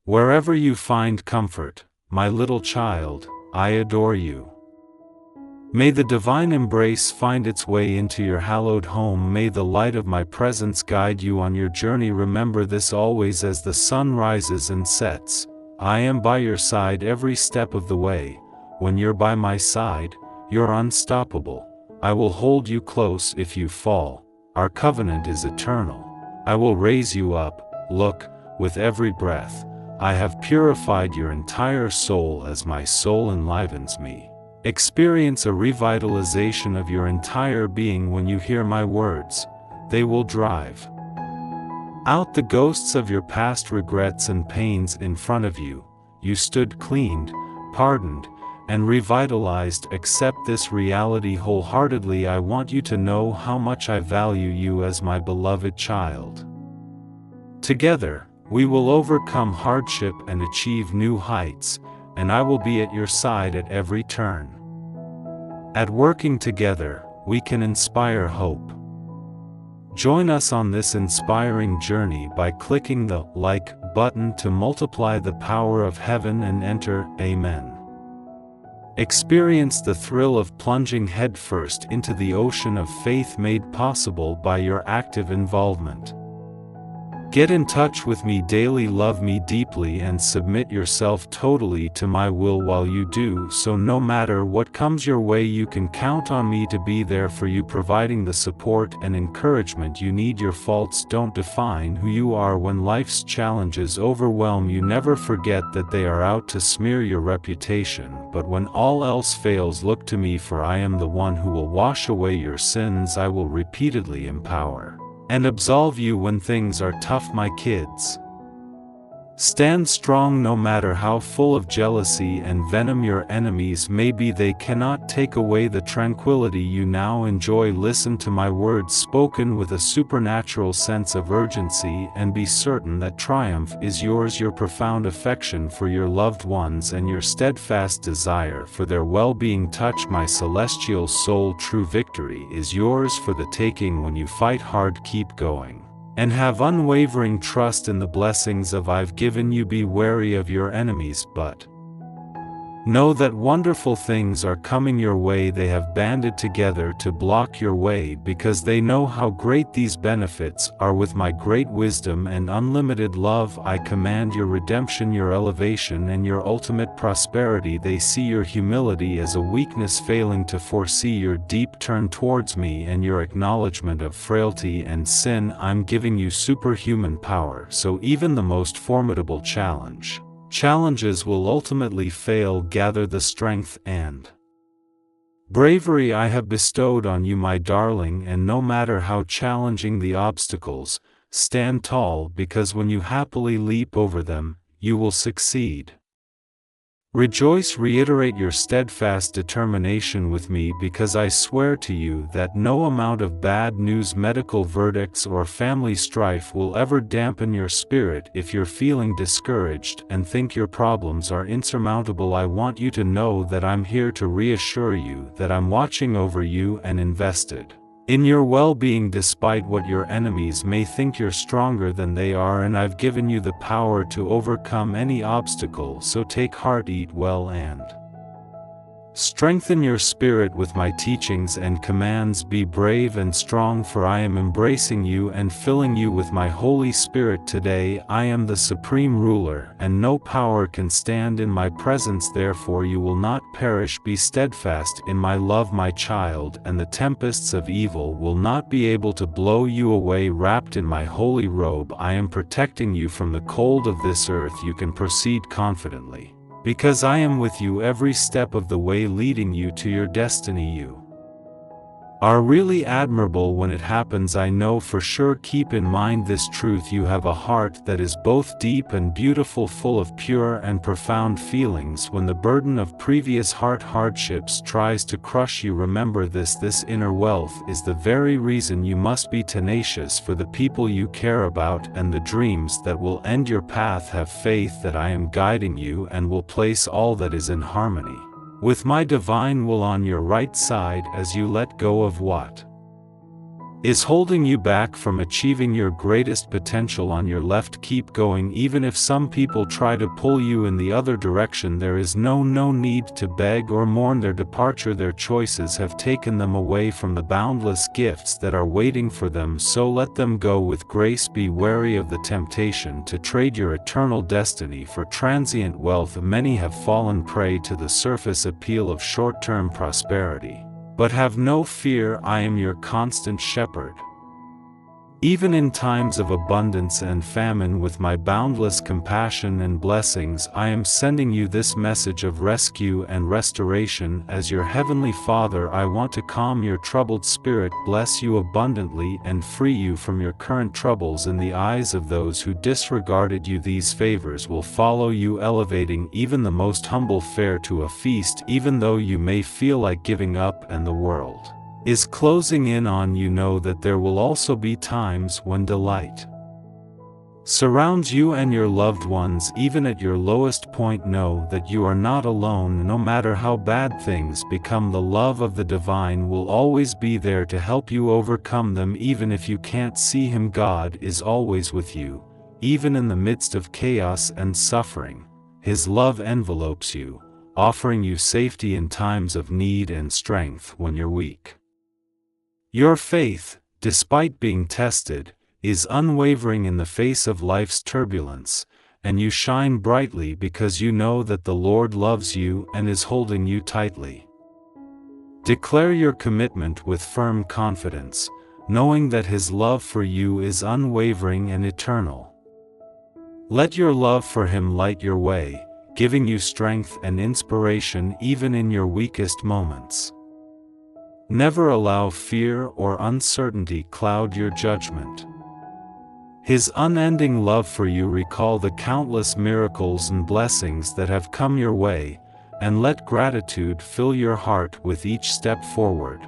Wherever you find comfort, my little child, I adore you. May the divine embrace find its way into your hallowed home. May the light of my presence guide you on your journey. Remember this always: as the sun rises and sets, I am by your side every step of the way. When you're by my side, you're unstoppable. I will hold you close if you fall. Our covenant is eternal. I will raise you up. Look, with every breath, I have purified your entire soul as my soul enlivens me. Experience a revitalization of your entire being when you hear my words. They will drive out the ghosts of your past regrets and pains. In front of you, you stood cleaned, pardoned, and revitalized. Accept this reality wholeheartedly. I want you to know how much I value you as my beloved child. Together, we will overcome hardship and achieve new heights, and I will be at your side at every turn. At working together, we can inspire hope. Join us on this inspiring journey by clicking the like button to multiply the power of heaven and enter Amen. Experience the thrill of plunging headfirst into the ocean of faith made possible by your active involvement. Get in touch with me daily. Love me deeply and submit yourself totally to my will. While you do so, no matter what comes your way, you can count on me to be there for you, providing the support and encouragement you need. Your faults don't define who you are. When life's challenges overwhelm you, never forget that they are out to smear your reputation. But when all else fails, look to me, for I am the one who will wash away your sins. I will repeatedly empower and absolve you when things are tough, my kids. Stand strong no matter how full of jealousy and venom your enemies may be. They cannot take away the tranquility you now enjoy. Listen to my words spoken with a supernatural sense of urgency, and be certain that triumph is yours. Your profound affection for your loved ones and your steadfast desire for their well-being touch my celestial soul. True victory is yours for the taking when you fight hard. Keep going and have unwavering trust in the blessings of I've given you. Be wary of your enemies, but know that wonderful things are coming your way. They have banded together to block your way because they know how great these benefits are. With my great wisdom and unlimited love, I command your redemption, your elevation, and your ultimate prosperity. They see your humility as a weakness, failing to foresee your deep turn towards me and your acknowledgement of frailty and sin. I'm giving you superhuman power, so even the most formidable challenges will ultimately fail. Gather the strength and bravery I have bestowed on you, my darling, and no matter how challenging the obstacles, stand tall, because when you happily leap over them, you will succeed. Rejoice, reiterate your steadfast determination with me, because I swear to you that no amount of bad news, medical verdicts, or family strife will ever dampen your spirit. If you're feeling discouraged and think your problems are insurmountable, I want you to know that I'm here to reassure you that I'm watching over you and invested in your well-being. Despite what your enemies may think, you're stronger than they are, and I've given you the power to overcome any obstacle. So take heart, eat well, and strengthen your spirit with my teachings and commands. Be brave and strong, for I am embracing you and filling you with my Holy Spirit today. I am the supreme ruler, and no power can stand in my presence. Therefore you will not perish. Be steadfast in my love, my child, and the tempests of evil will not be able to blow you away. Wrapped in my holy robe, I am protecting you from the cold of this earth. You can proceed confidently, because I am with you every step of the way, leading you to your destiny. You are really admirable when it happens, I know for sure. Keep in mind this truth: you have a heart that is both deep and beautiful, full of pure and profound feelings. When the burden of previous heart hardships tries to crush you, remember this inner wealth is the very reason you must be tenacious for the people you care about and the dreams that will end your path. Have faith that I am guiding you and will place all that is in harmony with my divine will on your right side as you let go of what is holding you back from achieving your greatest potential on your left. Keep going. Even if some people try to pull you in the other direction, there is no need to beg or mourn their departure. Their choices have taken them away from the boundless gifts that are waiting for them, so let them go with grace. Be wary of the temptation to trade your eternal destiny for transient wealth. Many have fallen prey to the surface appeal of short-term prosperity. But have no fear, I am your constant shepherd. Even in times of abundance and famine, with my boundless compassion and blessings, I am sending you this message of rescue and restoration. As your heavenly Father, I want to calm your troubled spirit, bless you abundantly, and free you from your current troubles. In the eyes of those who disregarded you, these favors will follow you, elevating even the most humble fare to a feast. Even though you may feel like giving up and the world is closing in on you, know that there will also be times when delight surrounds you and your loved ones. Even at your lowest point, know that you are not alone. No matter how bad things become, the love of the divine will always be there to help you overcome them. Even if you can't see him, God is always with you. Even in the midst of chaos and suffering, his love envelopes you, offering you safety in times of need and strength when you're weak. Your faith, despite being tested, is unwavering in the face of life's turbulence, and you shine brightly because you know that the Lord loves you and is holding you tightly. Declare your commitment with firm confidence, knowing that his love for you is unwavering and eternal. Let your love for him light your way, giving you strength and inspiration even in your weakest moments. Never allow fear or uncertainty cloud your judgment. His unending love for you, recall the countless miracles and blessings that have come your way, and let gratitude fill your heart with each step forward.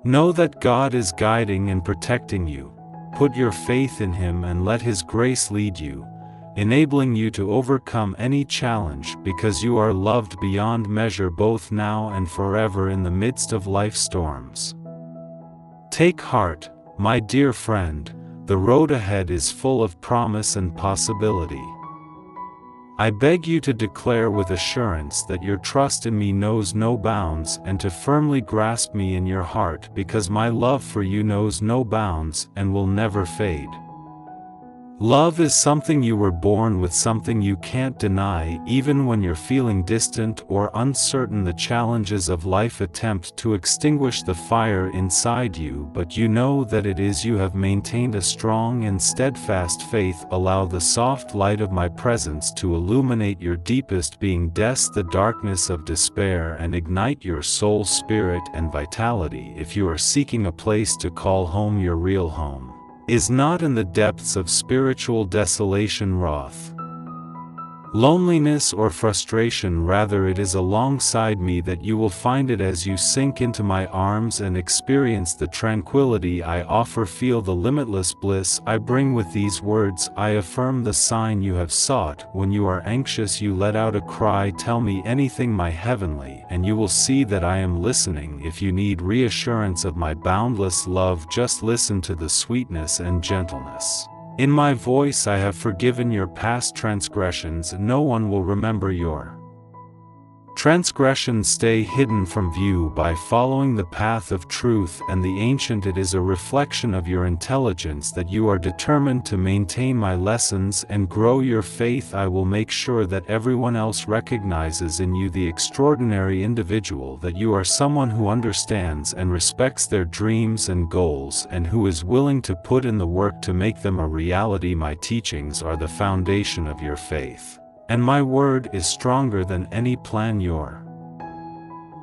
Know that God is guiding and protecting you. Put your faith in him and let his grace lead you, enabling you to overcome any challenge, because you are loved beyond measure, both now and forever in the midst of life's storms. Take heart, my dear friend, the road ahead is full of promise and possibility. I beg you to declare with assurance that your trust in me knows no bounds, and to firmly grasp me in your heart, because my love for you knows no bounds and will never fade. Love is something you were born with, something you can't deny. Even when you're feeling distant or uncertain, the challenges of life attempt to extinguish the fire inside you, but you know that it is you have maintained a strong and steadfast faith. Allow the soft light of my presence to illuminate your deepest being, dust the darkness of despair, and ignite your soul, spirit, and vitality. If you are seeking a place to call home, your real home is not in the depths of spiritual desolation, wrath, loneliness, or frustration. Rather, it is alongside me that you will find it as you sink into my arms and experience the tranquility I offer. Feel the limitless bliss I bring with these words. I affirm the sign you have sought. When you are anxious, you let out a cry, tell me anything, my heavenly, and you will see that I am listening. If you need reassurance of my boundless love, just listen to the sweetness and gentleness in my voice. I have forgiven your past transgressions, and no one will remember your transgressions. Stay hidden from view by following the path of truth and the ancient. It is a reflection of your intelligence that you are determined to maintain my lessons and grow your faith. I will make sure that everyone else recognizes in you the extraordinary individual that you are, someone who understands and respects their dreams and goals, and who is willing to put in the work to make them a reality. My teachings are the foundation of your faith, and my word is stronger than any plan your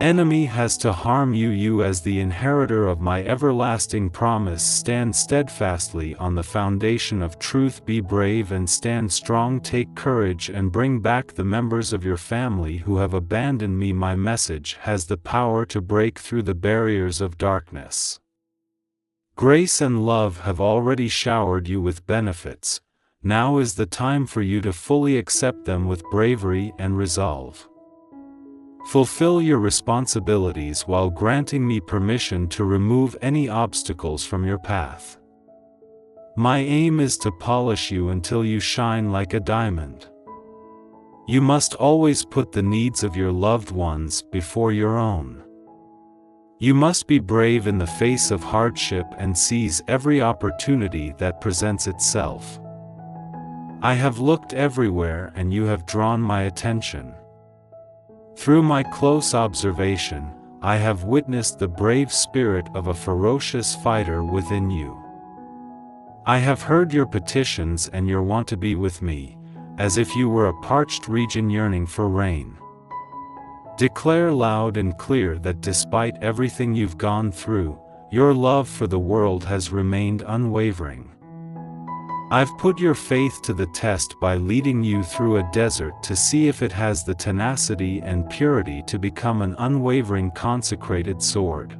enemy has to harm you. You, as the inheritor of my everlasting promise, stand steadfastly on the foundation of truth. Be brave and stand strong. Take courage and bring back the members of your family who have abandoned me. My message has the power to break through the barriers of darkness. Grace and love have already showered you with benefits. Now is the time for you to fully accept them with bravery and resolve. Fulfill your responsibilities while granting me permission to remove any obstacles from your path. My aim is to polish you until you shine like a diamond. You must always put the needs of your loved ones before your own. You must be brave in the face of hardship and seize every opportunity that presents itself. I have looked everywhere and you have drawn my attention. Through my close observation, I have witnessed the brave spirit of a ferocious fighter within you. I have heard your petitions and your want to be with me, as if you were a parched region yearning for rain. Declare loud and clear that despite everything you've gone through, your love for the world has remained unwavering. I've put your faith to the test by leading you through a desert to see if it has the tenacity and purity to become an unwavering consecrated sword.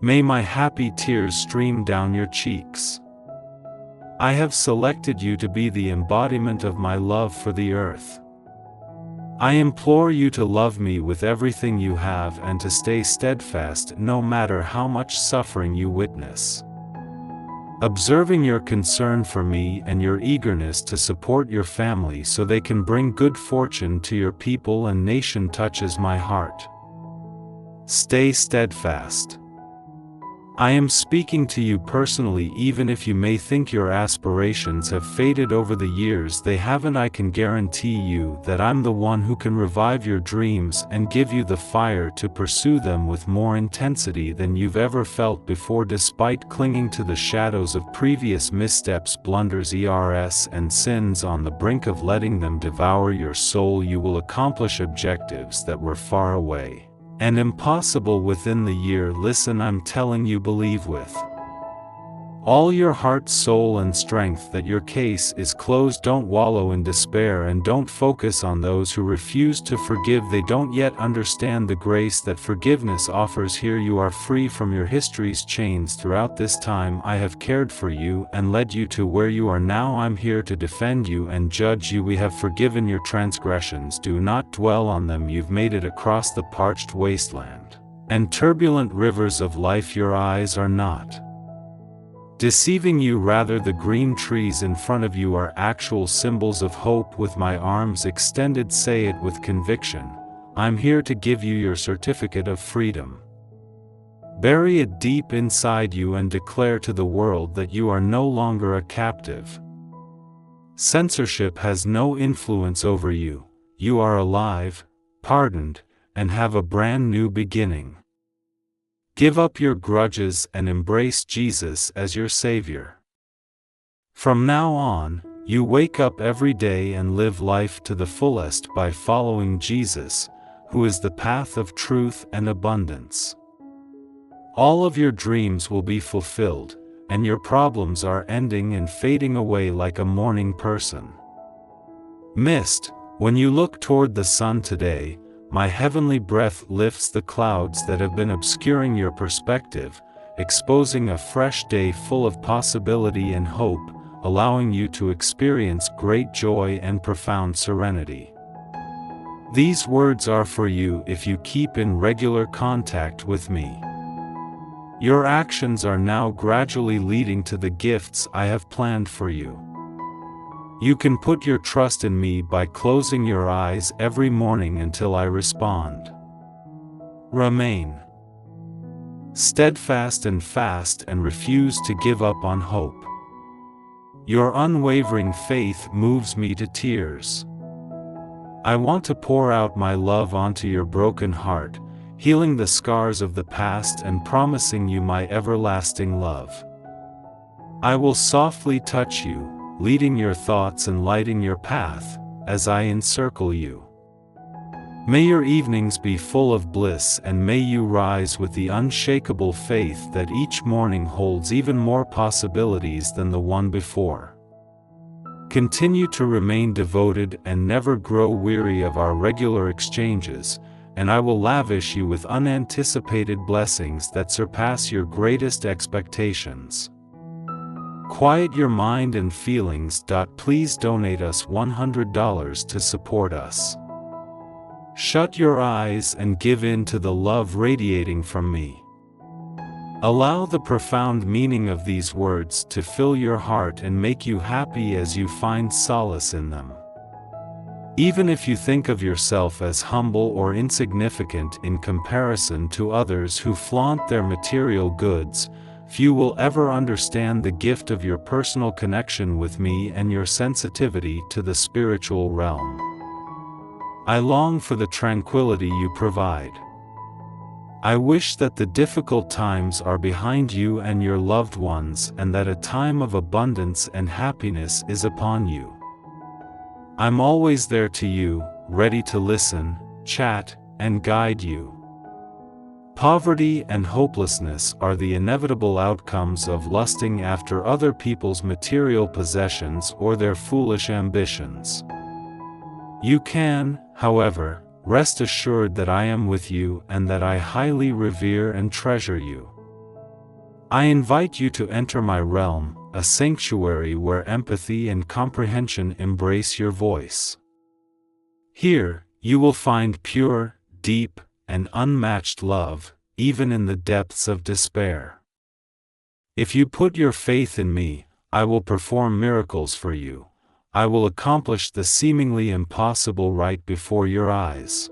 May my happy tears stream down your cheeks. I have selected you to be the embodiment of my love for the earth. I implore you to love me with everything you have and to stay steadfast no matter how much suffering you witness. Observing your concern for me and your eagerness to support your family so they can bring good fortune to your people and nation touches my heart. Stay steadfast. I am speaking to you personally, even if you may think your aspirations have faded over the years, they haven't. I can guarantee you that I'm the one who can revive your dreams and give you the fire to pursue them with more intensity than you've ever felt before. Despite clinging to the shadows of previous missteps, blunders, and sins on the brink of letting them devour your soul, you will accomplish objectives that were far away and impossible within the year. Listen, I'm telling you, believe with all your heart, soul and strength that your case is closed. Don't wallow in despair and don't focus on those who refuse to forgive. They don't yet understand the grace that forgiveness offers. Here you are, free from your history's chains. Throughout this time I have cared for you and led you to where you are now. I'm here to defend you and judge you. We have forgiven your transgressions. Do not dwell on them. You've made it across the parched wasteland and turbulent rivers of life. Your eyes are not deceiving you, rather the green trees in front of you are actual symbols of hope. With my arms extended, say it with conviction, I'm here to give you your certificate of freedom. Bury it deep inside you and declare to the world that you are no longer a captive. Censorship has no influence over you. You are alive, pardoned, and have a brand new beginning. Give up your grudges and embrace Jesus as your Savior. From now on, you wake up every day and live life to the fullest by following Jesus, who is the path of truth and abundance. All of your dreams will be fulfilled, and your problems are ending and fading away like a morning person. Mist, when you look toward the sun today, my heavenly breath lifts the clouds that have been obscuring your perspective, exposing a fresh day full of possibility and hope, allowing you to experience great joy and profound serenity. These words are for you if you keep in regular contact with me. Your actions are now gradually leading to the gifts I have planned for you. You can put your trust in me by closing your eyes every morning until I respond. Remain steadfast and fast and refuse to give up on hope. Your unwavering faith moves me to tears. I want to pour out my love onto your broken heart, healing the scars of the past and promising you my everlasting love. I will softly touch you, leading your thoughts and lighting your path, as I encircle you. May your evenings be full of bliss, and may you rise with the unshakable faith that each morning holds even more possibilities than the one before. Continue to remain devoted and never grow weary of our regular exchanges, and I will lavish you with unanticipated blessings that surpass your greatest expectations. Quiet your mind and feelings. Please donate us $100 to support us. Shut your eyes and give in to the love radiating from me. Allow the profound meaning of these words to fill your heart and make you happy as you find solace in them. Even if you think of yourself as humble or insignificant in comparison to others who flaunt their material goods, few will ever understand the gift of your personal connection with me and your sensitivity to the spiritual realm. I long for the tranquility you provide. I wish that the difficult times are behind you and your loved ones, and that a time of abundance and happiness is upon you. I'm always there to you, ready to listen, chat, and guide you. Poverty and hopelessness are the inevitable outcomes of lusting after other people's material possessions or their foolish ambitions. You can, however, rest assured that I am with you and that I highly revere and treasure you. I invite you to enter my realm, a sanctuary where empathy and comprehension embrace your voice. Here, you will find pure, deep, and unmatched love, even in the depths of despair. If you put your faith in me, I will perform miracles for you. I will accomplish the seemingly impossible right before your eyes.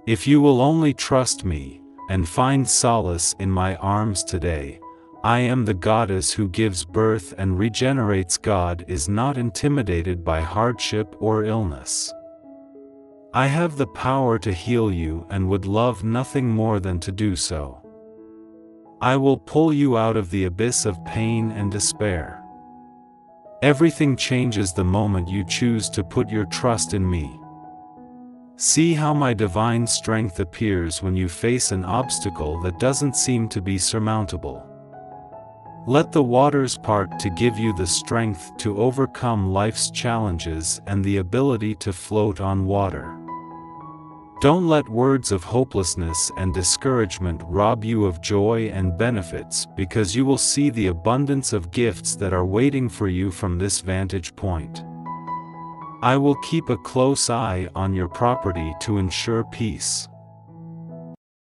If you will only trust me, and find solace in my arms today, I am the goddess who gives birth and regenerates. God is not intimidated by hardship or illness. I have the power to heal you and would love nothing more than to do so. I will pull you out of the abyss of pain and despair. Everything changes the moment you choose to put your trust in me. See how my divine strength appears when you face an obstacle that doesn't seem to be surmountable. Let the waters part to give you the strength to overcome life's challenges and the ability to float on water. Don't let words of hopelessness and discouragement rob you of joy and benefits, because you will see the abundance of gifts that are waiting for you from this vantage point. I will keep a close eye on your property to ensure peace.